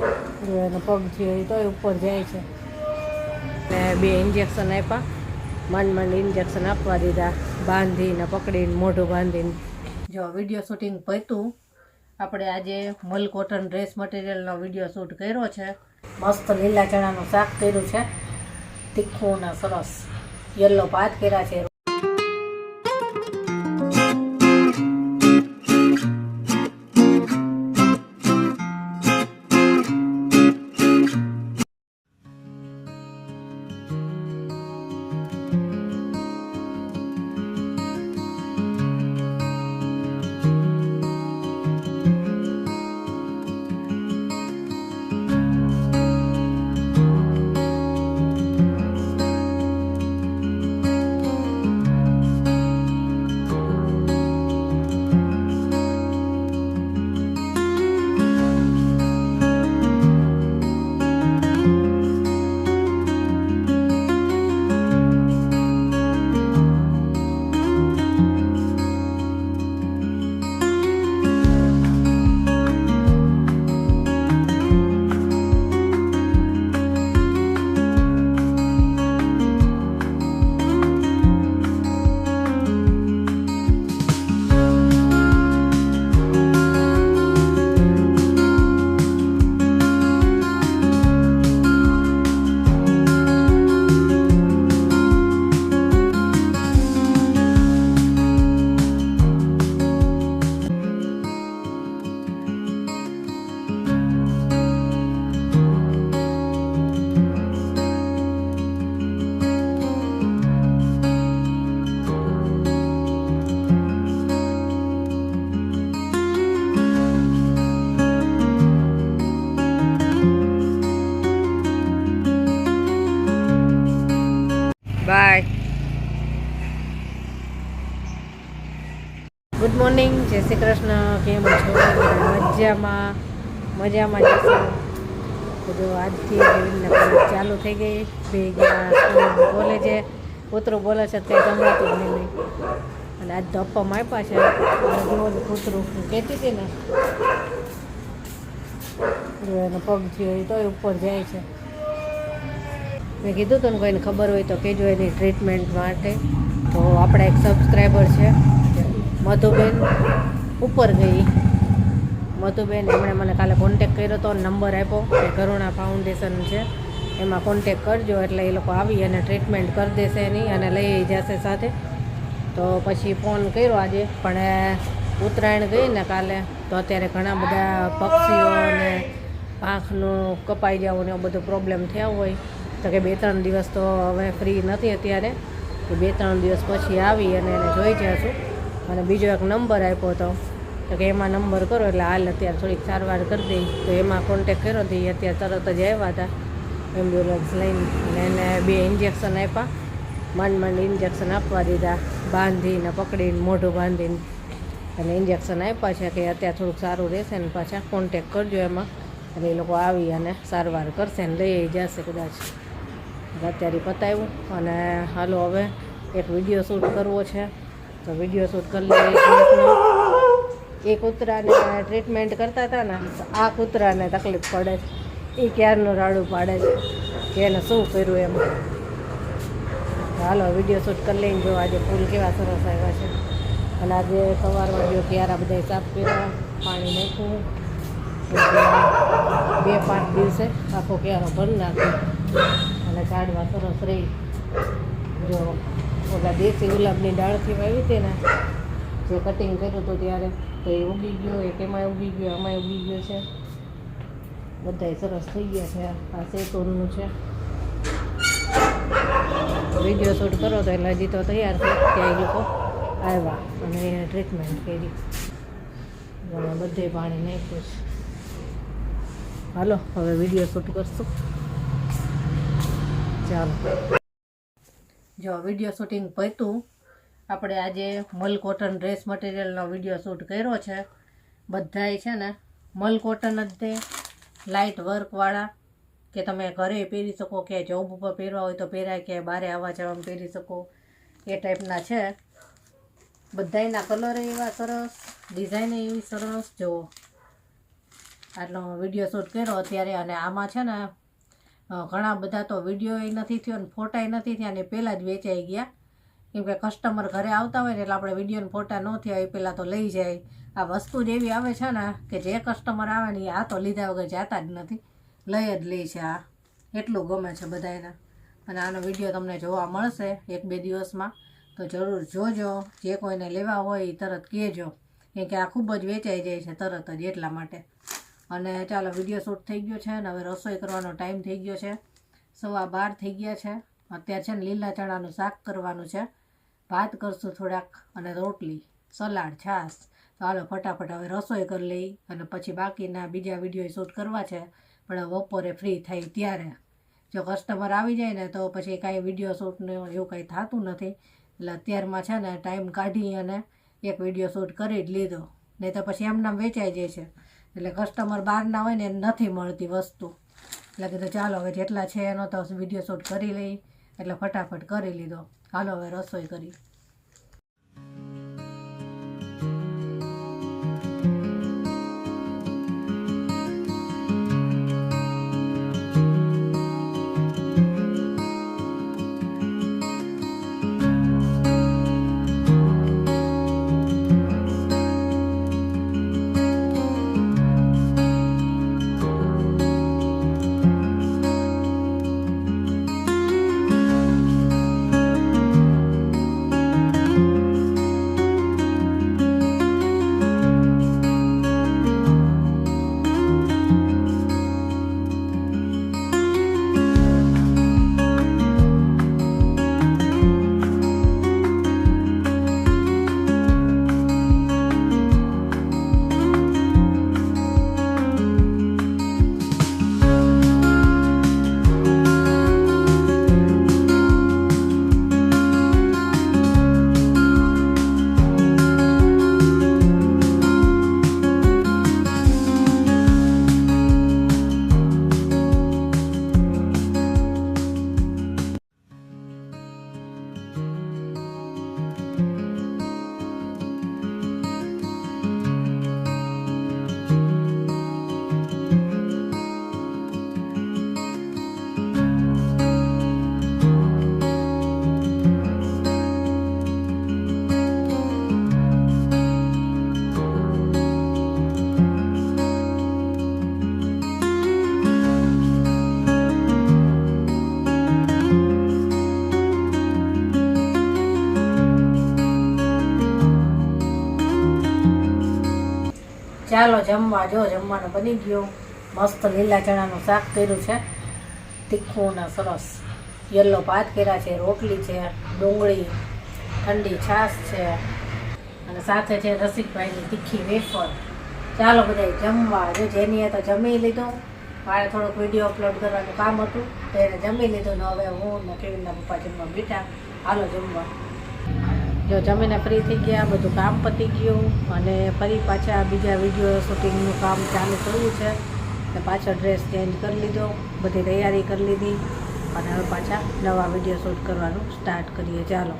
એનો પગ થયો તો ઉપર જાય છે ને 2 ઇન્જેક્શન આપ્યા, માંડ ઇન્જેક્શન આપવા દીધા, બાંધીને પકડીને મોઢું બાંધીને. જો વિડીયો શૂટિંગ પત્યું. આપણે આજે મલ કોટન ડ્રેસ મટીરિયલનો વિડીયો શૂટ કર્યો છે. મસ્ત લીલા ચણાનું શાક કર્યું છે, તીખું ને સરસ. યલો ભાત કર્યા છે. બાય. ગુડ મોર્નિંગ, જય શ્રી કૃષ્ણ. કેમ છો? મજામાં જશો બધું. આજથી ચાલુ થઈ ગઈ. બે ગયા કોલેજે. કૂતરું બોલે છે કંઈ સંભળાતું જ નહીં. અને આજ ધપ્પા આપ્યા છે. કૂતરું કહેતી હતી ને, એનો પગ થયો તો ઉપર જાય છે. મેં કીધું હતું ને કોઈને ખબર હોય તો કહેજો એની ટ્રીટમેન્ટ માટે. તો આપણા એક સબસ્ક્રાઈબર છે મધુબેન, ઉપર ગઈ. મધુબેન એમણે મને કાલે કોન્ટેક કર્યો હતો, નંબર આપ્યો કે કરુણા ફાઉન્ડેશન છે, એમાં કોન્ટેક કરજો એટલે એ લોકો આવી અને ટ્રીટમેન્ટ કરી દેશે એની અને લઈ જશે સાથે. તો પછી ફોન કર્યો આજે, પણ ઉત્તરાયણ ગઈ ને કાલે, તો અત્યારે ઘણા બધા પક્ષીઓને પાંખનું કપાઈ જવું ને એવું બધું પ્રોબ્લેમ થયા હોય. તો કે 2-3 દિવસ તો હવે ફ્રી નથી અત્યારે, તો 2-3 દિવસ પછી આવી અને એને જોઈ જશું. અને બીજો એક નંબર આપ્યો હતો તો કે એમાં નંબર કરો એટલે હાલ અત્યારે થોડીક સારવાર કરી દઈ. તો એમાં કોન્ટેક કર્યો તો એ અત્યારે તરત જ આવ્યા હતા એમ્બ્યુલન્સ લઈને. અને એને 2 ઇન્જેક્શન આપ્યા, માંડ ઇન્જેક્શન આપવા દીધા, બાંધીને પકડીને મોઢું બાંધીને. અને ઇન્જેક્શન આપ્યા છે કે અત્યારે થોડુંક સારું રહેશે ને પાછા કોન્ટેક કરજો એમાં. અને એ લોકો આવી અને સારવાર કરશે ને લઈ જશે કદાચ. અત્યારે પતાવ્યું અને હાલો હવે એક વિડીયો શૂટ કરવો છે, તો વિડીયો શૂટ કરી લઈએ. એ કૂતરાને ટ્રીટમેન્ટ કરતા હતા ને, આ કૂતરાને તકલીફ પડે છે. એ ક્યારનું રાડું પાડે છે કે એને શું કર્યું એમ. હાલો વિડીયો શૂટ કરી લઈને જો આજે ફૂલ કેવા સરસ આવ્યા છે. અને આજે સવારમાં જો ક્યારા બધા સાફ કર્યા, પાણી નાખ્યું. 2-5 દિવસે આખો ક્યારો ભરી નાખ્યો અને ઝાડવા સરસ રહી. જો ઓલા દેશી ગુલાબની ડાળથી વાવી હતી ને, જે કટિંગ કર્યું હતું ત્યારે, તો એ ઉગી ગયો. એક એમાં ઉગી ગયો, આમાં ઉગી ગયો છે. બધાય સરસ થઈ ગયા છે. આ શેતૂનનું છે. વિડીયો શૂટ કરો તો એટલે હજી તો તૈયાર થઈ ત્યાં એ લોકો આવ્યા અને ટ્રીટમેન્ટ કરી. બધે પાણી નાખ્યું છે. હાલો હવે વિડીયો શૂટ કરશું. ચાલો. જો વિડીયો શૂટિંગ પત્યું. આપણે આજે મલ કોટન ડ્રેસ મટીરિયલનો વિડીયો શૂટ કર્યો છે. બધાય છે ને મલ કોટન જ તે લાઇટ વર્કવાળા, કે તમે ઘરે પહેરી શકો, કે જોબ ઉપર પહેરવા હોય તો પહેરાય, કે બહારે આવવા જવામાં પહેરી શકો, એ ટાઈપના છે. બધાયના કલર એવા સરસ, ડિઝાઇન એવી સરસ. જુઓ આટલો વિડીયો શૂટ કર્યો અત્યારે. અને આમાં છે ને ઘણા બધા તો વિડીયો નથી થયો ને ફોટા નથી થયા ને પહેલાં જ વેચાઈ ગયા. કેમ કે કસ્ટમર ઘરે આવતા હોય ને એટલે આપણે વિડીયો ફોટા ન થયા એ પહેલાં તો લઈ જાય. આ વસ્તુ જ એવી આવે છે ને કે જે કસ્ટમર આવે ને એ આ તો લીધા વગર જાતા જ નથી, લઈ જ લે છે. આ એટલું ગમે છે બધાને. અને આનો વિડીયો તમને જોવા મળશે 1-2 દિવસમાં, તો જરૂર જોજો. જે કોઈને લેવા હોય એ તરત કહેજો, કેમ કે આ ખૂબ જ વેચાઈ જાય છે તરત જ, એટલા માટે. અને ચાલો વિડીયો શૂટ થઈ ગયો છે અને હવે રસોઈ કરવાનો ટાઈમ થઈ ગયો છે. 12:15 થઈ ગયા છે. અત્યારે છે ને લીલા ચણાનું શાક કરવાનું છે, ભાત કરશું થોડાક અને રોટલી, સલાડ, છાશ. તો હાલો ફટાફટ હવે રસોઈ કરી લઈ અને પછી બાકીના બીજા વિડીયો શૂટ કરવા છે. પણ બપોરે ફ્રી થઈ ત્યારે, જો કસ્ટમર આવી જાય ને તો પછી કાંઈ વિડીયો શૂટનું એવું કંઈ થતું નથી. એટલે અત્યારમાં છે ને ટાઈમ કાઢી અને એક વિડીયો શૂટ કરી જ લીધો, નહીં તો પછી એમનામ વેચાઈ જાય છે. એટલે કસ્ટમર બહારના હોય ને એને નથી મળતી વસ્તુ. એટલે કીધું ચાલો હવે જેટલા છે એનો તો વિડીયો શૂટ કરી લઈ, એટલે ફટાફટ કરી લીધો. હાલો હવે રસોઈ કરી. ચાલો જમવા. જો જમવાનું બની ગયું. મસ્ત લીલા ચણાનું શાક કર્યું છે, તીખું ને સરસ. યલો ભાત કર્યા છે, રોટલી છે, ડુંગળી, ઠંડી છાશ છે અને સાથે છે રસિકભાઈની તીખી વેફર. ચાલો બધા જમવા. જો જેનીએ તો જમી લીધું, મારે થોડુંક વિડીયો અપલોડ કરવાનું કામ હતું તો એને જમી લીધું ને હવે હું ને કેવીનના પપ્પા જમવા બેઠા. હાલો જમવા. જો જમીને ફ્રી થઈ ગયા, બધું કામ પતી ગયું અને ફરી પાછા બીજા વિડીયો શૂટિંગનું કામ ચાલુ કરવું છે. તો પાછો ડ્રેસ ચેન્જ કરી લીધો, બધી તૈયારી કરી લીધી અને હવે પાછા નવા વિડીયો શૂટ કરવાનું સ્ટાર્ટ કરીએ. ચાલો.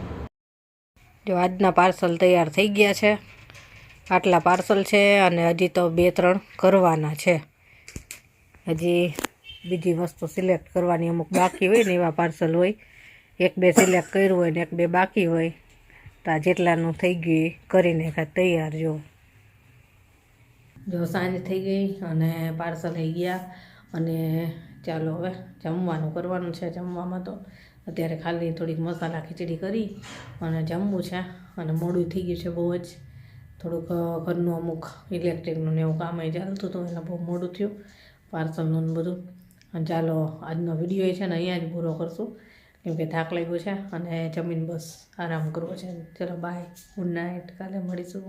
જો આજના પાર્સલ તૈયાર થઈ ગયા છે. આટલા પાર્સલ છે અને હજી તો 2-3 કરવાના છે. હજી બીજી વસ્તુ સિલેક્ટ કરવાની અમુક બાકી હોય ને એવા પાર્સલ હોય. 1-2 સિલેક્ટ કર્યું હોય ને 1-2 બાકી હોય. તો આ જેટલાનું થઈ ગયું કરીને તૈયાર. જો સાંજ થઈ ગઈ અને પાર્સલ થઈ ગયા અને ચાલો હવે જમવાનું કરવાનું છે. જમવામાં તો અત્યારે ખાલી થોડીક મસાલા ખીચડી કરી અને જમવું છે. અને મોડું થઈ ગયું છે બહુ જ. થોડુંક ઘરનું અમુક ઇલેક્ટ્રિકનું ને એવું કામ ચાલતું હતું એટલે બહુ મોડું થયું પાર્સલનું ને બધું. અને ચાલો આજનો વિડીયો છે ને અહીંયા જ પૂરો કરશું, કેમ કે થાક લાગ્યો છે અને જમીન બસ આરામ કરવો છે. ચલો બાય, ગુડ નાઇટ, કાલે મળીશું.